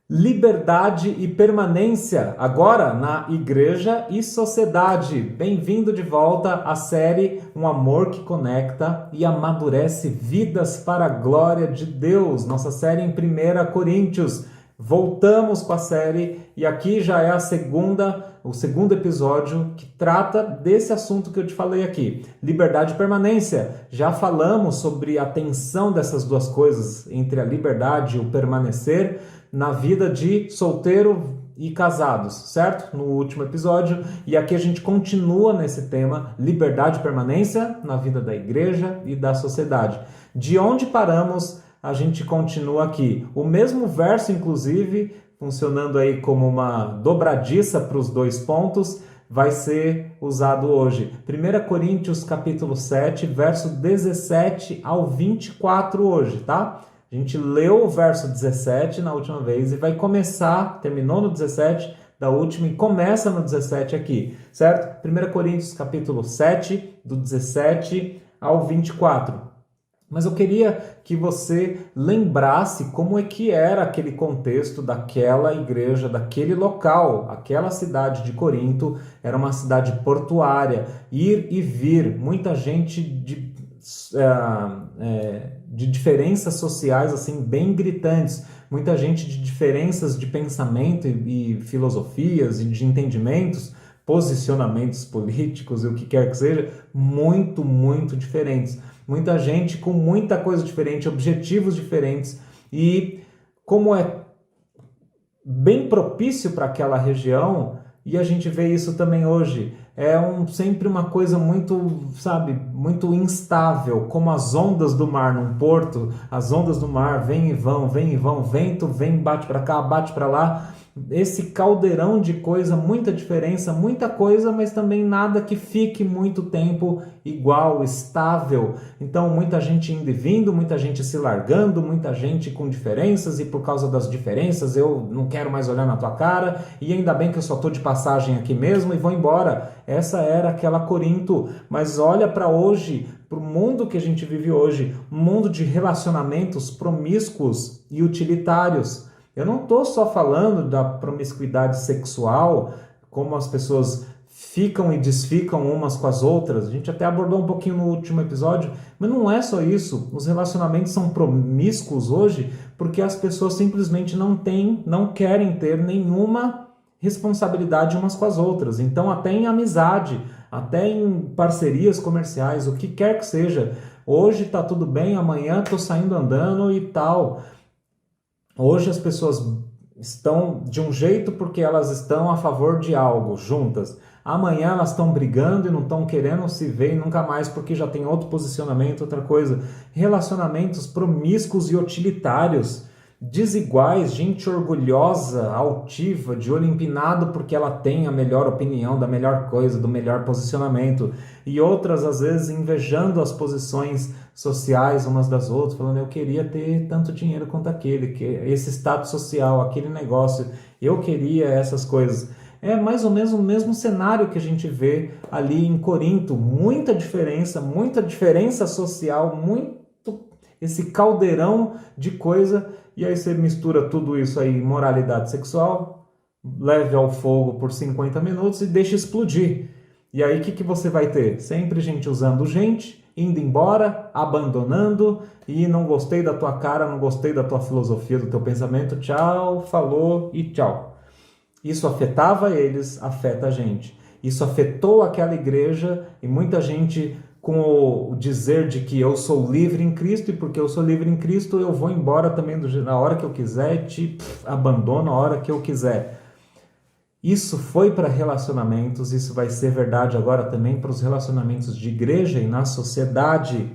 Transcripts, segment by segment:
Liberdade e permanência, agora na Igreja e Sociedade. Bem-vindo de volta à série Um Amor que Conecta e Amadurece Vidas para a Glória de Deus. Nossa série em 1 Coríntios. Voltamos com a série e aqui já é o segundo episódio que trata desse assunto que eu te falei aqui. Liberdade e permanência. Já falamos sobre a tensão dessas duas coisas entre a liberdade e o permanecer na vida de solteiro e casados, certo? No último episódio. E aqui a gente continua nesse tema, liberdade e permanência na vida da igreja e da sociedade. De onde paramos, a gente continua aqui. O mesmo verso, inclusive, funcionando aí como uma dobradiça para os dois pontos, vai ser usado hoje. 1 Coríntios capítulo 7, verso 17 ao 24 hoje, tá? A gente leu o verso 17 na última vez e vai começar, terminou no 17 da última e começa no 17 aqui, certo? 1 Coríntios capítulo 7, do 17 ao 24. Mas eu queria que você lembrasse como é que era aquele contexto daquela igreja, daquele local. Aquela cidade de Corinto era uma cidade portuária, ir e vir, muita gente de diferenças sociais assim bem gritantes, muita gente de diferenças de pensamento e filosofias e de entendimentos, posicionamentos políticos e o que quer que seja, muito diferentes. Muita gente com muita coisa diferente, objetivos diferentes, e como é bem propício para aquela região, e a gente vê isso também hoje, sempre uma coisa muito, muito instável, como as ondas do mar num porto. As ondas do mar vêm e vão, vento vem, bate para cá, bate para lá. Esse caldeirão de coisa, muita diferença, muita coisa, mas também nada que fique muito tempo igual, estável. Então, muita gente indo e vindo, muita gente se largando, muita gente com diferenças, e por causa das diferenças eu não quero mais olhar na tua cara, e ainda bem que eu só estou de passagem aqui mesmo e vou embora. Essa era aquela Corinto. Mas olha para hoje, para o mundo que a gente vive hoje, um mundo de relacionamentos promíscuos e utilitários. Eu não estou só falando da promiscuidade sexual, como as pessoas ficam e desficam umas com as outras. A gente até abordou um pouquinho no último episódio, mas não é só isso. Os relacionamentos são promíscuos hoje porque as pessoas simplesmente não querem ter nenhuma responsabilidade umas com as outras. Então, até em amizade, até em parcerias comerciais, o que quer que seja, hoje está tudo bem, amanhã estou saindo andando e tal. Hoje as pessoas estão de um jeito porque elas estão a favor de algo juntas. Amanhã elas estão brigando e não estão querendo se ver nunca mais porque já tem outro posicionamento, outra coisa. Relacionamentos promíscuos e utilitários, desiguais, gente orgulhosa, altiva, de olho empinado porque ela tem a melhor opinião da melhor coisa, do melhor posicionamento, e outras às vezes invejando as posições sociais umas das outras, falando eu queria ter tanto dinheiro quanto aquele, que esse status social, aquele negócio, eu queria essas coisas. É mais ou menos o mesmo cenário que a gente vê ali em Corinto, muita diferença social, muito esse caldeirão de coisa. E aí você mistura tudo isso aí, moralidade sexual, leve ao fogo por 50 minutos e deixa explodir. E aí o que você vai ter? Sempre gente usando gente, indo embora, abandonando, e não gostei da tua cara, não gostei da tua filosofia, do teu pensamento, tchau, falou e tchau. Isso afetava eles, afeta a gente. Isso afetou aquela igreja e muita gente com o dizer de que eu sou livre em Cristo, e porque eu sou livre em Cristo eu vou embora também na hora que eu quiser, abandono a hora que eu quiser. Isso foi para relacionamentos, isso vai ser verdade agora também para os relacionamentos de igreja e na sociedade.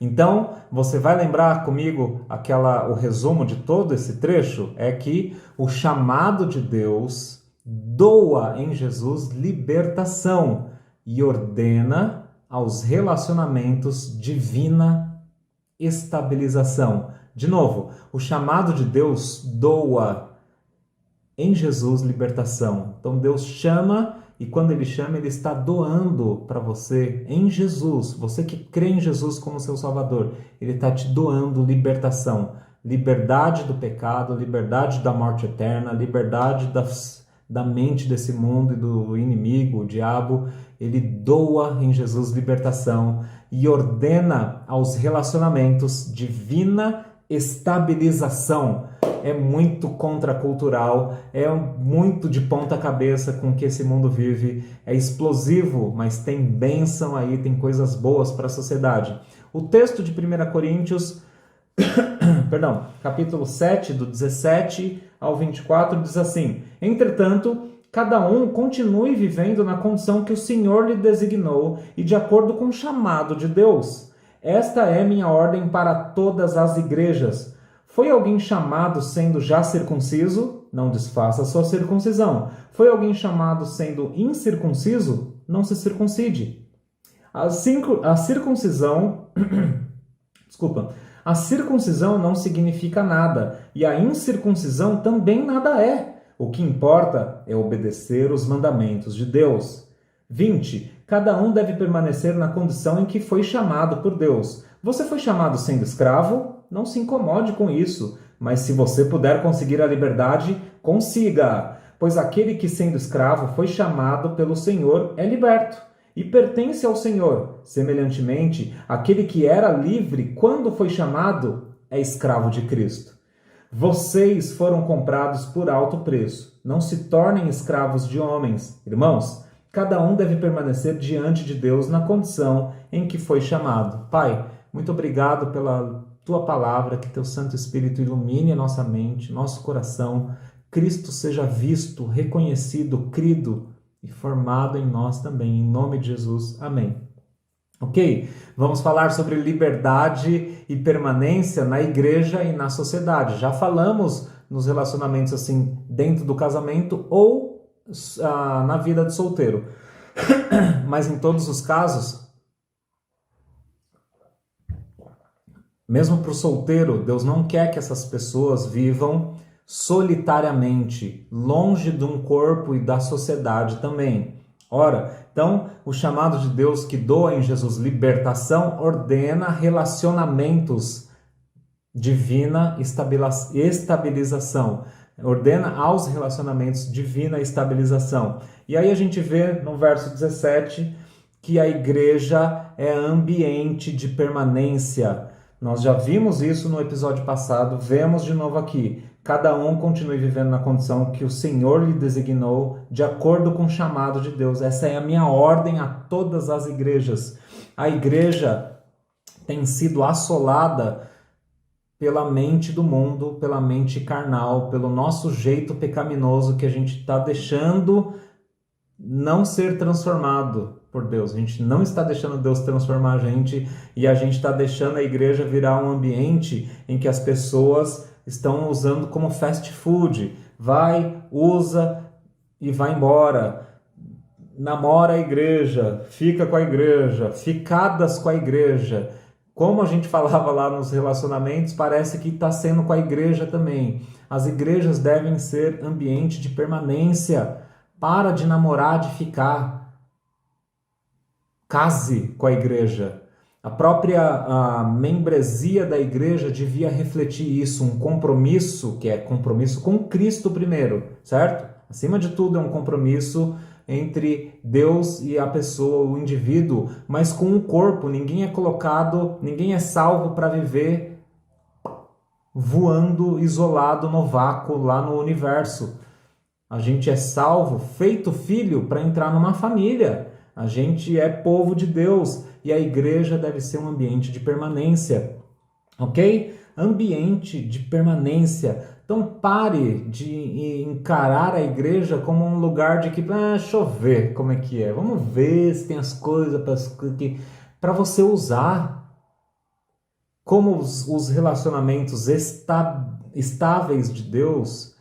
Então, você vai lembrar comigo o resumo de todo esse trecho? É que o chamado de Deus doa em Jesus libertação e ordena aos relacionamentos divina estabilização. De novo, o chamado de Deus doa em Jesus libertação. Então Deus chama, e quando Ele chama, Ele está doando para você em Jesus. Você que crê em Jesus como seu Salvador, Ele está te doando libertação. liberdade do pecado, liberdade da morte eterna, liberdade da mente desse mundo e do inimigo, o diabo. Ele doa em Jesus libertação e ordena aos relacionamentos divina estabilização. É muito contracultural, é muito de ponta cabeça com o que esse mundo vive, é explosivo, mas tem bênção aí, tem coisas boas para a sociedade. O texto de 1 Coríntios, perdão, capítulo 7, do 17 ao 24, diz assim: entretanto, cada um continue vivendo na condição que o Senhor lhe designou e de acordo com o chamado de Deus. Esta é minha ordem para todas as igrejas. Foi alguém chamado sendo já circunciso? Não desfaça a sua circuncisão. Foi alguém chamado sendo incircunciso? Não se circuncide. A circuncisão... Desculpa. A circuncisão não significa nada, e a incircuncisão também nada é. O que importa é obedecer os mandamentos de Deus. 20. Cada um deve permanecer na condição em que foi chamado por Deus. Você foi chamado sendo escravo? Não se incomode com isso, mas se você puder conseguir a liberdade, consiga, pois aquele que sendo escravo foi chamado pelo Senhor é liberto e pertence ao Senhor. Semelhantemente, aquele que era livre quando foi chamado é escravo de Cristo. Vocês foram comprados por alto preço. Não se tornem escravos de homens. Irmãos, cada um deve permanecer diante de Deus na condição em que foi chamado. Pai, muito obrigado pela Tua palavra, que Teu Santo Espírito ilumine a nossa mente, nosso coração. Cristo seja visto, reconhecido, crido e formado em nós também. Em nome de Jesus. Amém. Ok? Vamos falar sobre liberdade e permanência na igreja e na sociedade. Já falamos nos relacionamentos assim dentro do casamento ou na vida de solteiro. Mas em todos os casos, mesmo para o solteiro, Deus não quer que essas pessoas vivam solitariamente, longe de um corpo e da sociedade também. Ora, então, o chamado de Deus que doa em Jesus libertação ordena relacionamentos, divina estabilização. Ordena aos relacionamentos divina estabilização. E aí a gente vê no verso 17 que a igreja é ambiente de permanência. Nós já vimos isso no episódio passado, vemos de novo aqui. Cada um continue vivendo na condição que o Senhor lhe designou, de acordo com o chamado de Deus. Essa é a minha ordem a todas as igrejas. A igreja tem sido assolada pela mente do mundo, pela mente carnal, pelo nosso jeito pecaminoso que a gente está deixando não ser transformado por Deus. A gente não está deixando Deus transformar a gente e a gente está deixando a igreja virar um ambiente em que as pessoas estão usando como fast food. Vai, usa e vai embora. Namora a igreja, fica com a igreja, ficadas com a igreja. Como a gente falava lá nos relacionamentos, parece que está sendo com a igreja também. As igrejas devem ser ambiente de permanência. Para de namorar, de ficar. Case com a igreja. A própria membresia da igreja devia refletir isso, um compromisso, que é compromisso com Cristo primeiro, certo? Acima de tudo é um compromisso entre Deus e a pessoa, o indivíduo, mas com o corpo. Ninguém é colocado, ninguém é salvo para viver voando isolado no vácuo lá no universo. A gente é salvo, feito filho, para entrar numa família. A gente é povo de Deus e a igreja deve ser um ambiente de permanência, ok? Ambiente de permanência. Então pare de encarar a igreja como um lugar de que, deixa eu ver como é que é. Vamos ver se tem as coisas para você usar. Como os relacionamentos estáveis de Deus,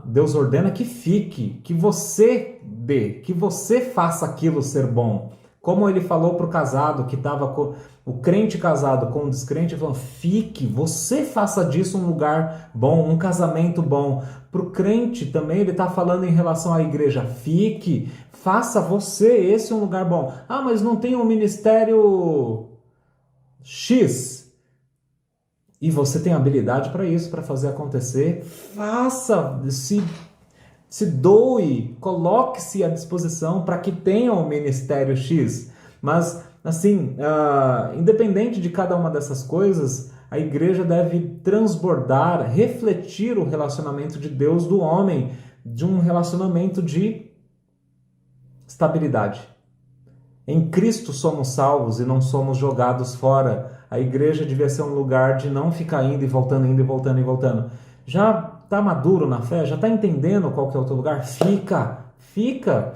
Deus ordena que fique, que você dê, que você faça aquilo ser bom. Como ele falou para o casado que estava com o crente casado com o descrente, falando, fique, você faça disso um lugar bom, um casamento bom. Para o crente também ele está falando em relação à igreja, fique, faça você esse um lugar bom. Mas não tem um ministério X. e você tem habilidade para isso, para fazer acontecer, faça, se doe, coloque-se à disposição para que tenha um ministério X. Mas, assim, independente de cada uma dessas coisas, a igreja deve transbordar, refletir o relacionamento de Deus do homem, de um relacionamento de estabilidade. Em Cristo somos salvos e não somos jogados fora. A igreja devia ser um lugar de não ficar indo e voltando, indo e voltando e voltando. Já está maduro na fé? Já está entendendo qual que é o teu lugar? Fica.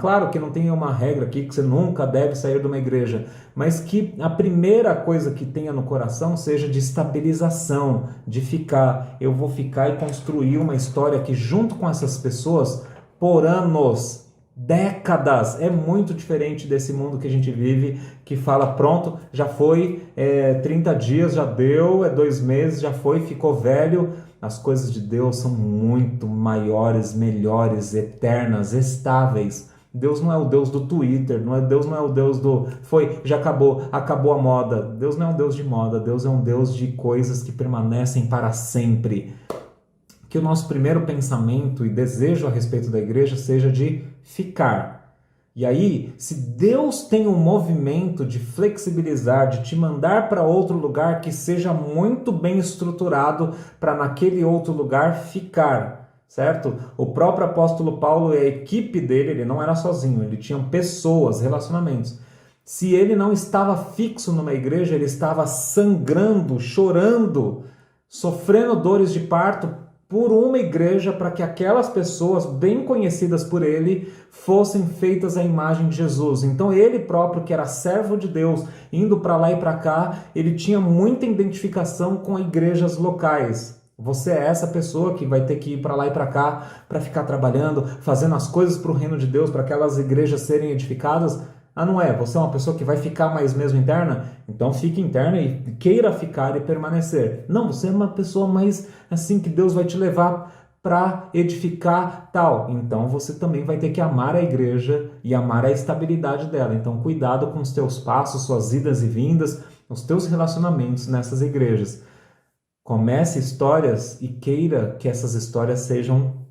Claro que não tem uma regra aqui que você nunca deve sair de uma igreja, mas que a primeira coisa que tenha no coração seja de estabilização, de ficar. Eu vou ficar e construir uma história que junto com essas pessoas por anos, décadas. É muito diferente desse mundo que a gente vive, que fala, pronto, já foi, 30 dias, já deu, 2 meses, já foi, ficou velho. As coisas de Deus são muito maiores, melhores, eternas, estáveis. Deus não é o Deus do Twitter, Deus não é o Deus do já acabou a moda. Deus não é um Deus de moda, Deus é um Deus de coisas que permanecem para sempre. Que o nosso primeiro pensamento e desejo a respeito da igreja seja de ficar. E aí, se Deus tem um movimento de flexibilizar, de te mandar para outro lugar que seja muito bem estruturado para naquele outro lugar ficar, certo? O próprio apóstolo Paulo e a equipe dele, ele não era sozinho, ele tinha pessoas, relacionamentos. Se ele não estava fixo numa igreja, ele estava sangrando, chorando, sofrendo dores de parto por uma igreja, para que aquelas pessoas bem conhecidas por ele fossem feitas à imagem de Jesus. Então ele próprio, que era servo de Deus, indo para lá e para cá, ele tinha muita identificação com igrejas locais. Você é essa pessoa que vai ter que ir para lá e para cá para ficar trabalhando, fazendo as coisas para o reino de Deus, para aquelas igrejas serem edificadas? Não é? Você é uma pessoa que vai ficar mais mesmo interna? Então fique interna e queira ficar e permanecer. Não, você é uma pessoa mais assim que Deus vai te levar para edificar tal. Então você também vai ter que amar a igreja e amar a estabilidade dela. Então cuidado com os teus passos, suas idas e vindas, os teus relacionamentos nessas igrejas. Comece histórias e queira que essas histórias sejam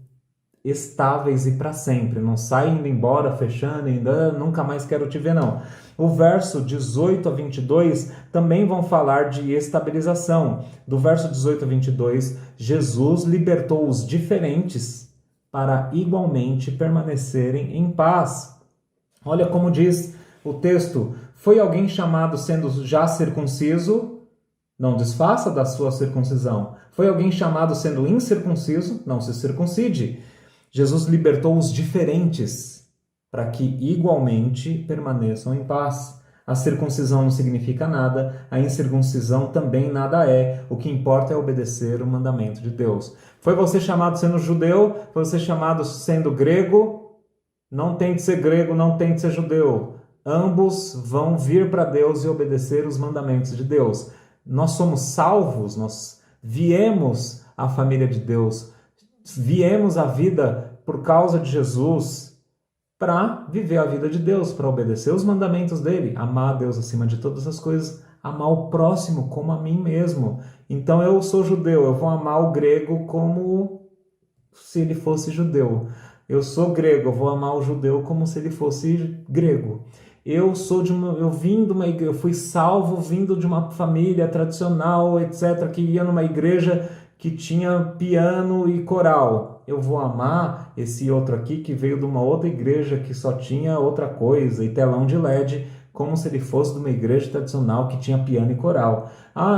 estáveis e para sempre, não sai indo embora, fechando, ainda nunca mais quero te ver, não. O verso 18 a 22 também vão falar de estabilização. Do verso 18 a 22, Jesus libertou os diferentes para igualmente permanecerem em paz. Olha como diz o texto: foi alguém chamado sendo já circunciso? Não desfaça da sua circuncisão. Foi alguém chamado sendo incircunciso? Não se circuncide. Jesus libertou os diferentes para que igualmente permaneçam em paz. A circuncisão não significa nada, a incircuncisão também nada é. O que importa é obedecer o mandamento de Deus. Foi você chamado sendo judeu? Foi você chamado sendo grego? Não tente ser grego, não tente ser judeu. Ambos vão vir para Deus e obedecer os mandamentos de Deus. Nós somos salvos, nós viemos à família de Deus, viemos à vida por causa de Jesus para viver a vida de Deus, para obedecer os mandamentos dele, amar a Deus acima de todas as coisas, amar o próximo como a mim mesmo. Então eu sou judeu, eu vou amar o grego como se ele fosse judeu. Eu sou grego, eu vou amar o judeu como se ele fosse grego. Eu fui salvo vindo de uma família tradicional, etc., que ia numa igreja que tinha piano e coral. Eu vou amar esse outro aqui que veio de uma outra igreja que só tinha outra coisa e telão de LED, como se ele fosse de uma igreja tradicional que tinha piano e coral.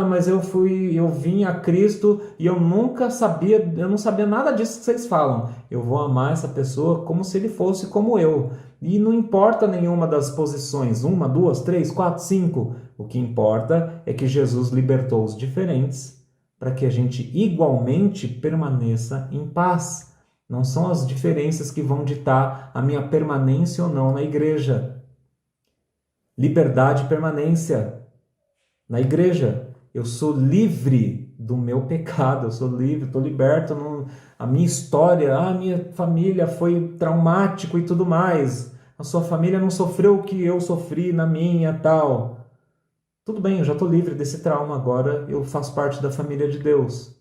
Mas eu vim a Cristo e eu não sabia nada disso que vocês falam. Eu vou amar essa pessoa como se ele fosse como eu. E não importa nenhuma das posições, 1, 2, 3, 4, 5. O que importa é que Jesus libertou os diferentes para que a gente igualmente permaneça em paz. Não são as diferenças que vão ditar a minha permanência ou não na igreja. Liberdade e permanência na igreja. Eu sou livre do meu pecado, eu sou livre, estou liberto. A minha história, a minha família foi traumático e tudo mais. A sua família não sofreu o que eu sofri na minha tal. Tudo bem, eu já estou livre desse trauma, agora eu faço parte da família de Deus.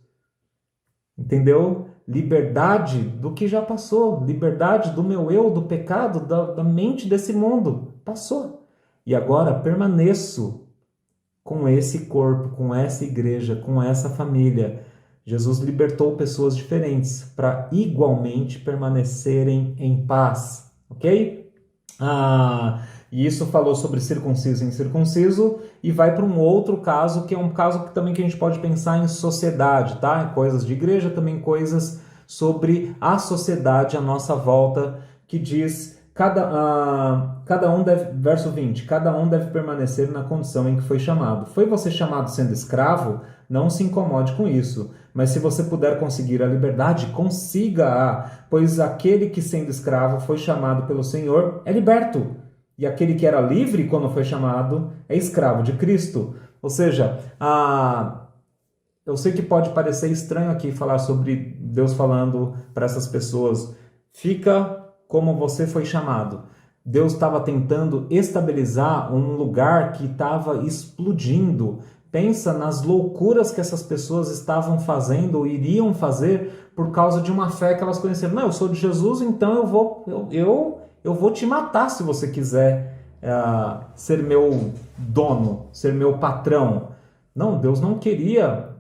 Entendeu? Liberdade do que já passou, liberdade do meu eu, do pecado, da mente desse mundo. Passou. E agora permaneço com esse corpo, com essa igreja, com essa família. Jesus libertou pessoas diferentes para igualmente permanecerem em paz, ok? E isso falou sobre circunciso e incircunciso, e vai para um outro caso, que é um caso que também que a gente pode pensar em sociedade, tá? Coisas de igreja, também coisas sobre a sociedade à nossa volta, que diz, cada um deve, verso 20, cada um deve permanecer na condição em que foi chamado. Foi você chamado sendo escravo? Não se incomode com isso. Mas se você puder conseguir a liberdade, consiga-a, pois aquele que sendo escravo foi chamado pelo Senhor é liberto. E aquele que era livre quando foi chamado é escravo de Cristo. Ou seja, eu sei que pode parecer estranho aqui falar sobre Deus falando para essas pessoas, fica como você foi chamado. Deus estava tentando estabilizar um lugar que estava explodindo. Pensa nas loucuras que essas pessoas estavam fazendo ou iriam fazer por causa de uma fé que elas conheceram. Não, eu sou de Jesus, então eu vou te matar se você quiser ser meu dono, ser meu patrão. Não, Deus não queria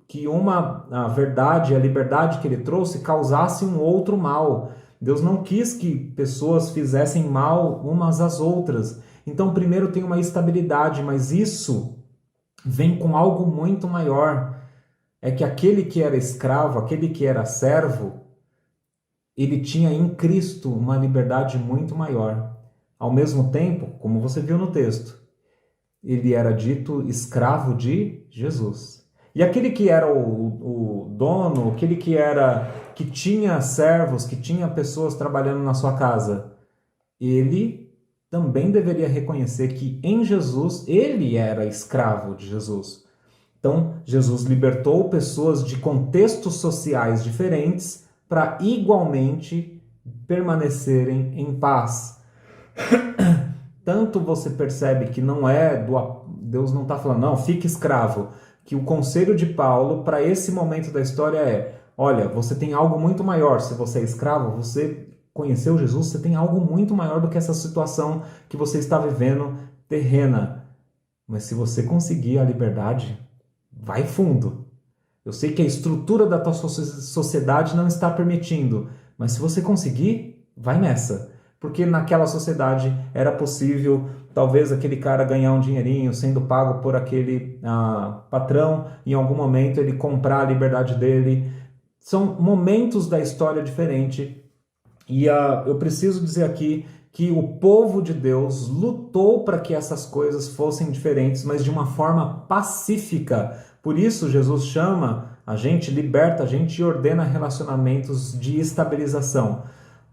que a verdade, a liberdade que ele trouxe causasse um outro mal. Deus não quis que pessoas fizessem mal umas às outras. Então, primeiro tem uma estabilidade, mas isso vem com algo muito maior. É que aquele que era escravo, aquele que era servo, ele tinha em Cristo uma liberdade muito maior. Ao mesmo tempo, como você viu no texto, ele era dito escravo de Jesus. E aquele que era o dono, aquele que tinha servos, que tinha pessoas trabalhando na sua casa, ele também deveria reconhecer que em Jesus ele era escravo de Jesus. Então, Jesus libertou pessoas de contextos sociais diferentes para igualmente permanecerem em paz. Tanto você percebe que não é Deus não está falando, não, fique escravo, que o conselho de Paulo para esse momento da história é, olha, você tem algo muito maior, se você é escravo, você conheceu Jesus, você tem algo muito maior do que essa situação que você está vivendo terrena. Mas se você conseguir a liberdade, vai fundo. Eu sei que a estrutura da tua sociedade não está permitindo, mas se você conseguir, vai nessa. Porque naquela sociedade era possível, talvez, aquele cara ganhar um dinheirinho sendo pago por aquele patrão, em algum momento ele comprar a liberdade dele. São momentos da história diferente. E eu preciso dizer aqui que o povo de Deus lutou para que essas coisas fossem diferentes, mas de uma forma pacífica. Por isso, Jesus chama a gente, liberta a gente e ordena relacionamentos de estabilização.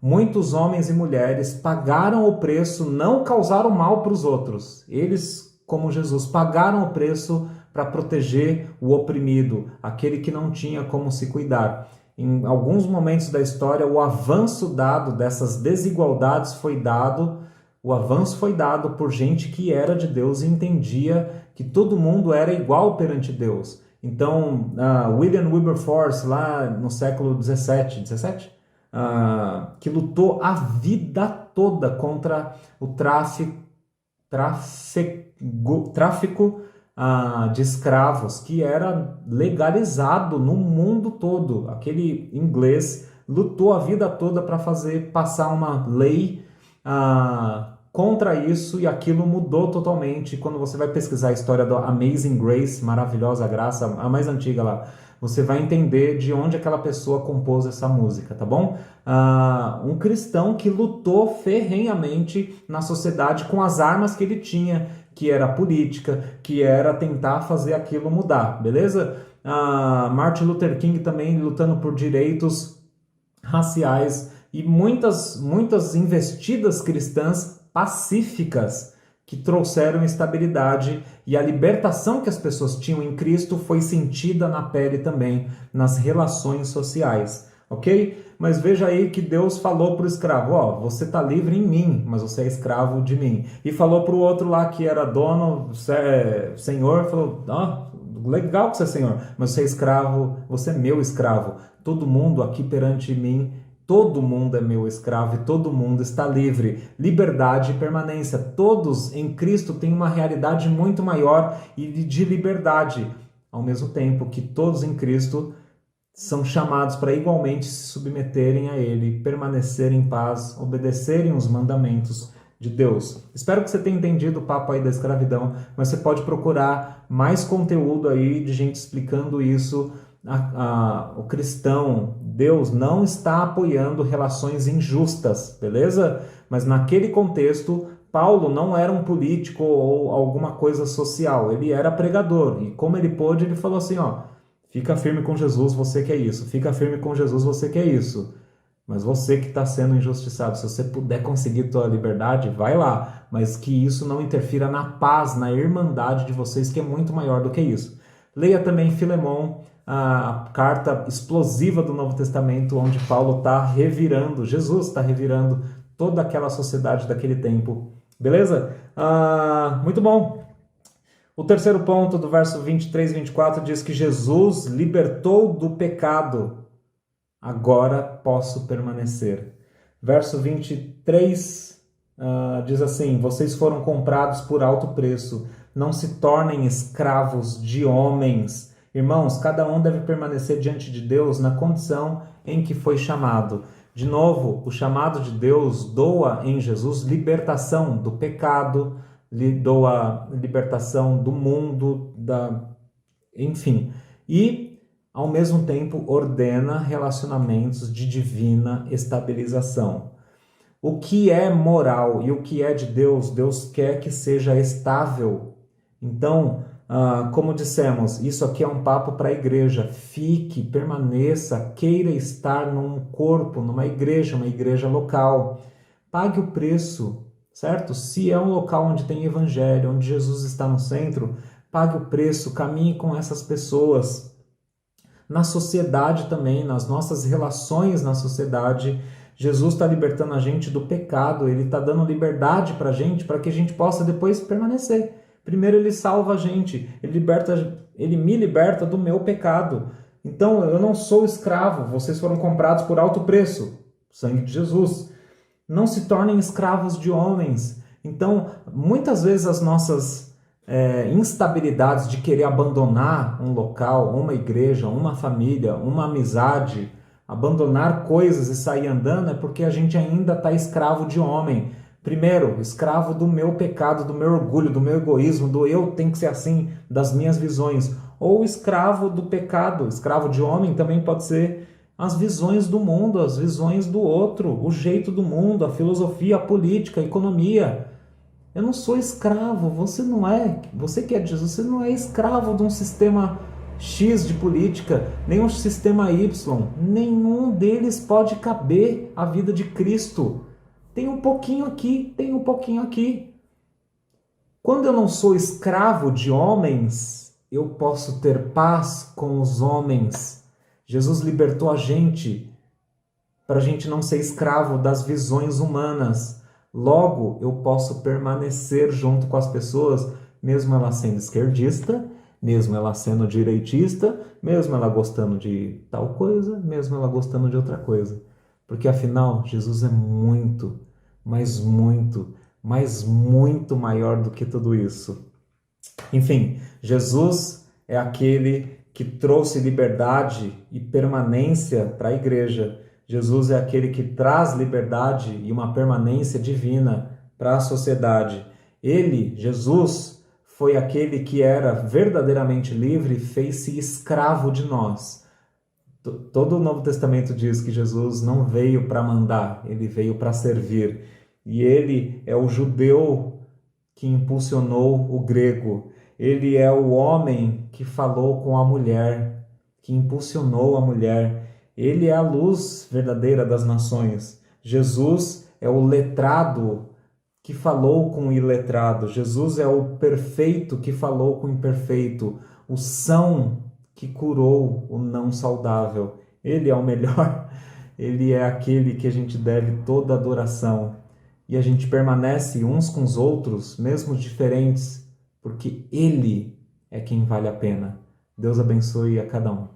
Muitos homens e mulheres pagaram o preço, não causaram mal para os outros. Eles, como Jesus, pagaram o preço para proteger o oprimido, aquele que não tinha como se cuidar. Em alguns momentos da história, o avanço dado dessas desigualdades o avanço foi dado por gente que era de Deus e entendia que todo mundo era igual perante Deus. Então, William Wilberforce, lá no século 17, que lutou a vida toda contra o tráfico de escravos, que era legalizado no mundo todo. Aquele inglês lutou a vida toda para passar uma lei contra isso, e aquilo mudou totalmente. Quando você vai pesquisar a história do Amazing Grace, Maravilhosa Graça, a mais antiga lá, você vai entender de onde aquela pessoa compôs essa música, tá bom? Um cristão que lutou ferrenhamente na sociedade com as armas que ele tinha, que era a política, que era tentar fazer aquilo mudar, beleza? Martin Luther King também lutando por direitos raciais, e muitas investidas cristãs pacíficas que trouxeram estabilidade, e a libertação que as pessoas tinham em Cristo foi sentida na pele também, nas relações sociais, ok? Mas veja aí que Deus falou para o escravo, ó, você está livre em mim, mas você é escravo de mim. E falou para o outro lá que era dono, senhor, falou, ó, legal que você é senhor, mas você é escravo, você é meu escravo. Todo mundo aqui perante mim, todo mundo é meu escravo e todo mundo está livre. Liberdade e permanência. Todos em Cristo têm uma realidade muito maior e de liberdade, ao mesmo tempo que todos em Cristo são chamados para igualmente se submeterem a Ele, permanecerem em paz, obedecerem os mandamentos de Deus. Espero que você tenha entendido o papo aí da escravidão, mas você pode procurar mais conteúdo aí de gente explicando isso. O cristão, Deus não está apoiando relações injustas, beleza? Mas naquele contexto, Paulo não era um político ou alguma coisa social, ele era pregador. E como ele pôde, ele falou assim, ó, fica firme com Jesus, você quer isso. Fica firme com Jesus, você quer isso. Mas você que está sendo injustiçado, se você puder conseguir tua liberdade, vai lá. Mas que isso não interfira na paz, na irmandade de vocês, que é muito maior do que isso. Leia também Filemon, a carta explosiva do Novo Testamento, onde Paulo está revirando, Jesus está revirando toda aquela sociedade daquele tempo. Beleza? Muito bom. O terceiro ponto do verso 23 e 24 diz que Jesus libertou do pecado. Agora posso permanecer. Verso 23 diz assim, vocês foram comprados por alto preço. Não se tornem escravos de homens. Irmãos, cada um deve permanecer diante de Deus na condição em que foi chamado. De novo, o chamado de Deus doa em Jesus libertação do pecado, doa libertação do mundo, enfim. E, ao mesmo tempo, ordena relacionamentos de divina estabilização. O que é moral e o que é de Deus, Deus quer que seja estável. Então, como dissemos, isso aqui é um papo para a igreja. Fique, permaneça, queira estar num corpo, numa igreja, uma igreja local. Pague o preço, certo? Se é um local onde tem evangelho, onde Jesus está no centro, pague o preço, caminhe com essas pessoas. Na sociedade também, nas nossas relações na sociedade, Jesus está libertando a gente do pecado, Ele está dando liberdade para que a gente possa depois permanecer. Primeiro Ele salva a gente, Ele me liberta do meu pecado. Então eu não sou escravo, vocês foram comprados por alto preço, sangue de Jesus. Não se tornem escravos de homens. Então, muitas vezes as nossas instabilidades de querer abandonar um local, uma igreja, uma família, uma amizade, abandonar coisas e sair andando é porque a gente ainda está escravo de homem. Primeiro, escravo do meu pecado, do meu orgulho, do meu egoísmo, do eu tenho que ser assim, das minhas visões. Ou escravo do pecado, escravo de homem também pode ser as visões do mundo, as visões do outro, o jeito do mundo, a filosofia, a política, a economia. Eu não sou escravo, você não é. Você que é de Jesus, você não é escravo de um sistema X de política, nem um sistema Y. Nenhum deles pode caber à vida de Cristo. Tem um pouquinho aqui, tem um pouquinho aqui. Quando eu não sou escravo de homens, eu posso ter paz com os homens. Jesus libertou a gente para a gente não ser escravo das visões humanas. Logo, eu posso permanecer junto com as pessoas, mesmo ela sendo esquerdista, mesmo ela sendo direitista, mesmo ela gostando de tal coisa, mesmo ela gostando de outra coisa. Porque afinal, Jesus é muito, mas muito maior do que tudo isso. Enfim, Jesus é aquele que trouxe liberdade e permanência para a igreja. Jesus é aquele que traz liberdade e uma permanência divina para a sociedade. Ele, Jesus, foi aquele que era verdadeiramente livre e fez-se escravo de nós. Todo o Novo Testamento diz que Jesus não veio para mandar, ele veio para servir. E ele é o judeu que impulsionou o grego. Ele é o homem que falou com a mulher, que impulsionou a mulher. Ele é a luz verdadeira das nações. Jesus é o letrado que falou com o iletrado. Jesus é o perfeito que falou com o imperfeito. O são que curou o não saudável. Ele é o melhor, Ele é aquele que a gente deve toda adoração. E a gente permanece uns com os outros, mesmo diferentes, porque Ele é quem vale a pena. Deus abençoe a cada um.